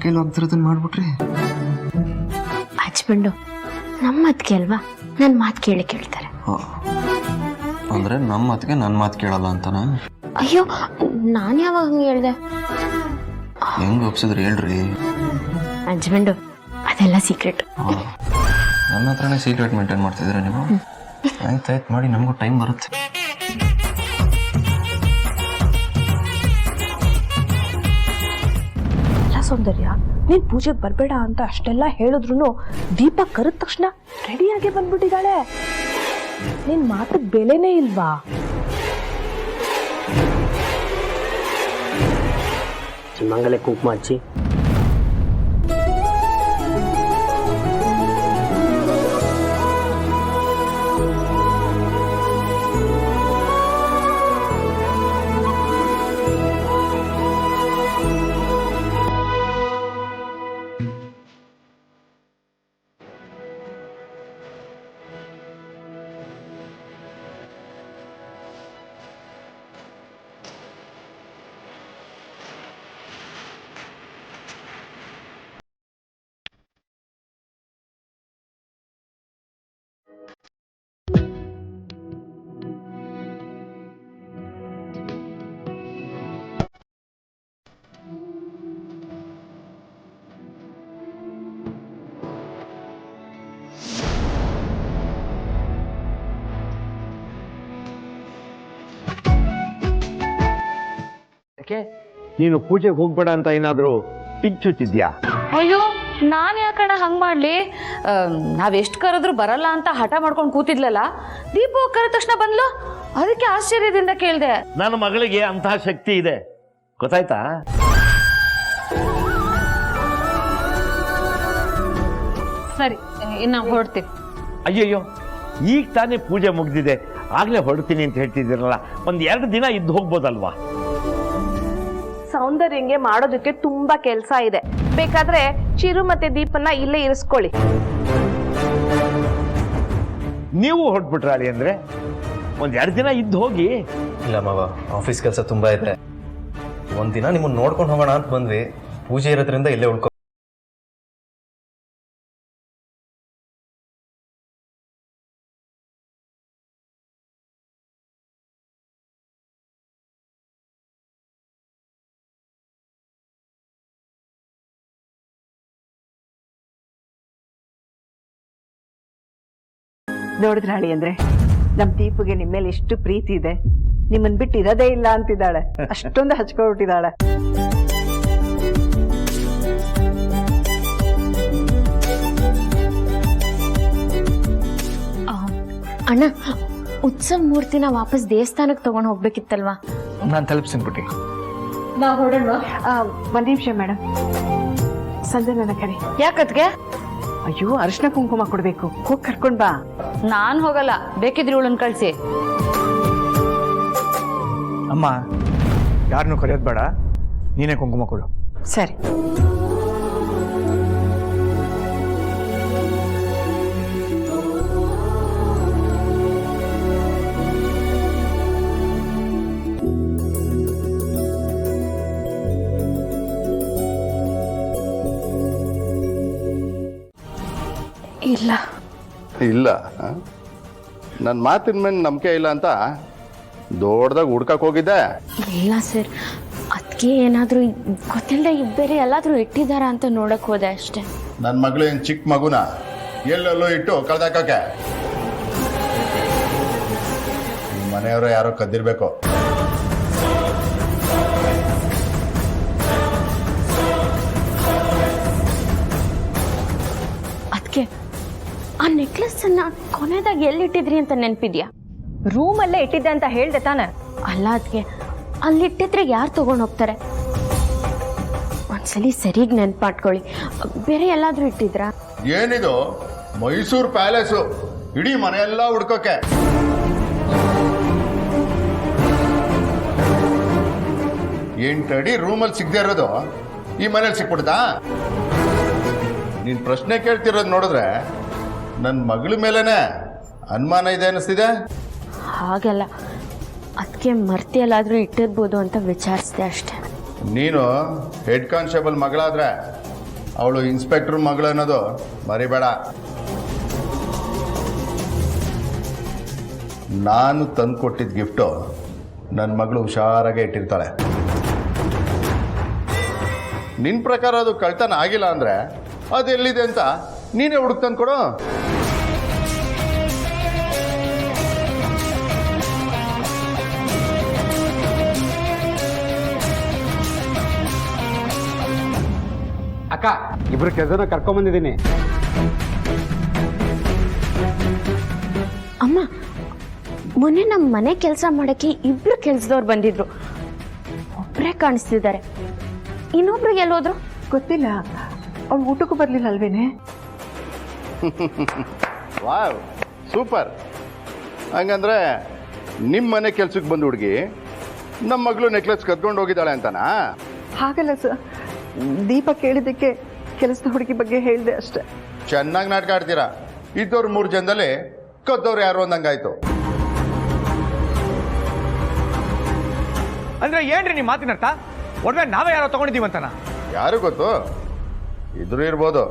ಕೈಲಿ ಹೋಗ್ತಿರೋದನ್ನ ಮಾಡ್ಬಿಟ್ರಿ. ಹಚ್ಬಂಡು ನಮ್ಮ ಅದ್ಕೆ ಅಲ್ವಾ ನನ್ನ ಮಾತು ಕೇಳ್ತಾರೆ. ಅಂದ್ರೆ ನಮ್ಮ ಮಾತಿಗೆ ನನ್ನ ಮಾತು ಕೇಳಲ್ಲ ಅಂತನಾ? ಅಯ್ಯೋ ನಾನು ಯಾವಾಗ ಹಂಗೆ ಹೇಳ್ದೆ? ಹೆಂಗ್ ಒಪ್ಸಿದ್ರಿ ಹೇಳ್ರಿ. ಹಚ್ಬಂಡು ಅದೆಲ್ಲ ಸೀಕ್ರೆಟ್. ನನ್ನ ಹತ್ರನೇ ಸೀಕ್ರೆಟ್ ಮೇಂಟೈನ್ ಮಾಡ್ತಿದ್ದೀರಾ ನೀವು? ಆಯ್ತಾಯ್ತು ಮಾಡಿ, ನಮಗೂ ಟೈಮ್ ಬರುತ್ತೆ. ಸೌಂದರ್ಯ, ನೀನ್ ಪೂಜೆಗೆ ಬರ್ಬೇಡ ಅಂತ ಅಷ್ಟೆಲ್ಲ ಹೇಳಿದ್ರು ದೀಪ ಕರೆದ ತಕ್ಷಣ ರೆಡಿಯಾಗಿ ಬಂದ್ಬಿಟ್ಟಿದ್ದಾಳೆ. ನಿನ್ ಮಾತಿಗೆ ಬೆಲೆನೇ ಇಲ್ವಾ? ಮಂಗಲೆ ಕುಂಕುಮ ಹಚ್ಚಿ. ನೀನು ಪೂಜೆಗೆ ಹೋಗ್ಬೇಡ ಅಂತ ಏನಾದ್ರು ಪಿಂಚುತ್ತಿದ್ಯಾ? ಅಯ್ಯೋ ನಾನು ಯಾಕಣ್ಣ ಹಂಗೆ ಮಾಡಲಿ? ನಾವೆಷ್ಟು ಕರೆದ್ರು ಬರಲ್ಲ ಅಂತ ಹಠ ಮಾಡ್ಕೊಂಡು ಕೂತಿದ್ಲಲ್ಲ, ದೀಪು ಕರೆದ ತಕ್ಷಣ ಬಂದ್ಲು. ಅದಕ್ಕೆ ಆಶ್ಚರ್ಯದಿಂದ ಕೇಳಿದೆ. ನನ್ನ ಮಗಳಿಗೆ ಅಂತಹ ಶಕ್ತಿ ಇದೆ, ಗೊತ್ತಾಯ್ತಾ? ಸರಿ, ಇನ್ನು ಹೊರಡ್ತೀವಿ. ಅಯ್ಯಯ್ಯೋ, ಈಗ ತಾನೇ ಪೂಜೆ ಮುಗ್ದಿದೆ, ಆಗ್ಲೇ ಹೊರಡ್ತೀನಿ ಅಂತ ಹೇಳ್ತಿದ್ದೀರಲ್ಲ, ಒಂದ್ 2 ದಿನ ಇದ್ದು ಹೋಗ್ಬೋದಲ್ವಾ? ಸೌಂದರ್ಯಂಗೆ ಮಾಡೋದಕ್ಕೆ ತುಂಬಾ ಕೆಲಸ ಇದೆ. ಬೇಕಾದ್ರೆ ಚಿರು ಮತ್ತೆ ದೀಪನ್ನ ಇಲ್ಲೇ ಇರಿಸ್ಕೊಳ್ಳಿ. ನೀವು ಹೊರಟ್ಬಿಟ್ರಾಳಿ ಅಂದ್ರೆ ಒಂದ್ 2 ದಿನ ಇದ್ದು ಹೋಗಿ. ಇಲ್ಲ ಮಾವ, ಆಫೀಸ್ ಕೆಲಸ ತುಂಬಾ ಇದೆ. ಒಂದಿನ ನಿಮ್ಮನ್ನ ನೋಡ್ಕೊಂಡು ಹೋಗೋಣ ಅಂತ ಬಂದ್ವಿ. ಪೂಜೆ ಇರೋದ್ರಿಂದ ಇಲ್ಲೇ ಉಳ್ಕೊ. ನೋಡಿದ್ರಾಳಿ ಅಂದ್ರೆ ನಮ್ ದೀಪುಗೆ ನಿಮ್ಮ ಮೇಲೆ ಎಷ್ಟು ಪ್ರೀತಿ ಇದೆ. ನಿಮ್ಮನ್ ಬಿಟ್ಟು ಇರೋದೇ ಇಲ್ಲ ಅಂತಿದ್ದಾಳೆ. ಅಷ್ಟೊಂದು ಹಚ್ಕೊಬಿಟ್ಟಿದ್ದಾಳೆ. ಅಣ್ಣ, ಉತ್ಸವ ಮೂರ್ತಿನ ವಾಪಸ್ ದೇವಸ್ಥಾನಕ್ಕೆ ತಗೊಂಡು ಹೋಗ್ಬೇಕಿತ್ತಲ್ವಾ? ನಾನು ತಲುಪಿಸ್ಬಿಟ್ಟಿ. ಒಂದ್ ನಿಮಿಷ ಮೇಡಮ್, ಸಂಜೆ ನನ್ನ ಕರೆ. ಯಾಕತ್ಗೆ? ಅಯ್ಯೋ, ಅರಿಶಿನ ಕುಂಕುಮ ಕೊಡ್ಬೇಕು, ಹೋಗಿ ಕರ್ಕೊಂಡ್ ಬಾ. ನಾನು ಹೋಗಲ್ಲ, ಬೇಕಿದ್ರೆ ಇವಳನ್ನ ಕಳಿಸಿ. ಅಮ್ಮ, ಯಾರನ್ನು ಕರೆಯೋದು ಬೇಡ, ನೀನೇ ಕುಂಕುಮ ಕೊಡು. ಸರಿ. ಇಲ್ಲ ಇಲ್ಲ, ನನ್ನ ಮಾತಿನ ಮೇಲೆ ನಂಬಿಕೆ ಇಲ್ಲ ಅಂತ ದೊಡ್ಡದಾಗ ಹುಡ್ಕಕ್ ಹೋಗಿದ್ದೆ. ಇಲ್ಲ ಸರ್, ಅದಕ್ಕೆ ಏನಾದರೂ ಗೊತ್ತಿಲ್ಲದೆ ಬೇರೆ ಎಲ್ಲಾದರೂ ಇಟ್ಟಿದ್ದಾರಾ ಅಂತ ನೋಡಕ್ ಹೋದೆ ಅಷ್ಟೇ. ನನ್ನ ಮಗಳು ಏನು ಚಿಕ್ಕ ಮಗುನ ಎಲ್ಲೆಲ್ಲೋ ಇಟ್ಟು ಕಳ್ದಾಕಕ್ಕೆ? ಮನೆಯವರು ಯಾರೋ ಕದ್ದಿರ್ಬೇಕು. ಅದಕ್ಕೆ ಆ ನೆಕ್ಲೆಸ್ ಅನ್ನ ಕೊನೆದಾಗ ಎಲ್ಲಿಟ್ಟಿದ್ರಿ ಅಂತ ನೆನ್ಪಿದ್ಯಾ? ರೂಮಲ್ಲೇ ಇಟ್ಟಿದ್ದೆ ಅಂತ ಹೇಳ್ದೆ ತಾನೆ? ಅಲ್ಲ, ಅದಕ್ಕೆ ಅಲ್ಲಿಟ್ಟಿದ್ರೆ ಯಾರು ತಗೊಂಡು ಹೋಗ್ತಾರೆ? ಒಂದ್ಸಲಿ ಸರಿಯಾಗಿ ನೆನ್ಪಾಟ್ಕೊಳ್ಳಿ. ಬೇರೆ ಎಲ್ಲಾದ್ರೂ ಇಟ್ಟಿದ್ರಾ? ಏನಿದು ಮೈಸೂರು ಪ್ಯಾಲೇಸು, ಇಡೀ ಮನೆಯೆಲ್ಲ ಹುಡ್ಕೋಕೆ. 8 ಅಡಿ ರೂಮಲ್ಲಿ ಸಿಗದೆ ಇರೋದು ಈ ಮನೇಲಿ ಸಿಕ್ಬಿಡ್ತಾ? ನೀನ್ ಪ್ರಶ್ನೆ ಕೇಳ್ತಿರೋದು ನೋಡಿದ್ರೆ ನನ್ನ ಮಗಳ ಮೇಲೇನೆ ಅನುಮಾನ ಇದೆ ಅನಿಸ್ತಿದೆ. ಹಾಗಲ್ಲ, ಅದಕ್ಕೆ ಮರ್ತಿಯಲ್ಲಾದ್ರೂ ಇಟ್ಟಿರ್ಬೋದು ಅಂತ ವಿಚಾರಿಸಿದೆ ಅಷ್ಟೇ. ನೀನು ಹೆಡ್ ಕಾನ್ಸ್ಟೇಬಲ್ ಮಗಳಾದ್ರೆ ಅವಳು ಇನ್ಸ್ಪೆಕ್ಟರ್ ಮಗಳು ಅನ್ನೋದು ಮರಿಬೇಡ. ನಾನು ತಂದು ಕೊಟ್ಟಿದ್ದ ಗಿಫ್ಟು ನನ್ನ ಮಗಳು ಹುಷಾರಾಗೆ ಇಟ್ಟಿರ್ತಾಳೆ. ನಿನ್ನ ಪ್ರಕಾರ ಅದು ಕಳ್ತನ ಆಗಿಲ್ಲ ಅಂದರೆ ಅದು ಎಲ್ಲಿದೆ ಅಂತ ನೀನೇ ಹುಡುಕ್ ತಂದು ಕೊಡು. ಅಕ್ಕ, ಇಬ್ರು ಕೆಲಸನ ಕರ್ಕೊಂಬಂದಿದ್ದೀನಿ. ಅಮ್ಮ, ಮೊನ್ನೆ ನಮ್ಮ ಮನೆ ಕೆಲಸ ಮಾಡೋಕ್ಕೆ ಇಬ್ರು ಕೆಲಸದವ್ರು ಬಂದಿದ್ರು. ಒಬ್ಬರೇ ಕಾಣಿಸ್ತಿದ್ದಾರೆ, ಇನ್ನೊಬ್ರು ಎಲ್ಲೋದ್ರು ಗೊತ್ತಿಲ್ಲ. ಅವ್ಳು ಊಟಕ್ಕೂ ಬರ್ಲಿಲ್ಲ ಅಲ್ವೇನೆ? Wow, super. ಹಂಗಂದ್ರೆ ನಿಮ್ಮ ಮನೆ ಕೆಲ್ಸಕ್ಕೆ ಬಂದು ಹುಡುಗಿ ನಮ್ಮ ಮಗಳು ನೆಕ್ಲೆಸ್ ಕದ್ಕೊಂಡು ಹೋಗಿದ್ದಾಳೆ ಅಂತನಾ? ಹಾಗಲ್ಲ ಸರ್, ದೀಪ ಕೇಳಿದ್ದಕ್ಕೆ ಕೆಲಸದ ಹುಡುಗಿ ಬಗ್ಗೆ ಹೇಳಿದೆ ಅಷ್ಟೆ. ಚೆನ್ನಾಗಿ ನಾಟಕ ಆಡ್ತೀರಾ. ಇದ್ದವ್ರು 3 ಜನದಲ್ಲಿ ಕದ್ದವ್ರು ಯಾರು ಅಂದಂಗಾಯ್ತು. ಅಂದ್ರೆ ಏನ್ರಿ ನಿಮ್ಮ ಮಾತಿನ ಅರ್ಥ? ಒಡವೆ ನಾವೇ ಯಾರೋ ತಗೊಂಡಿದ್ದೀವಂತನ? ಯಾರು ಗೊತ್ತು, ಇದ್ರೂ ಇರ್ಬೋದು.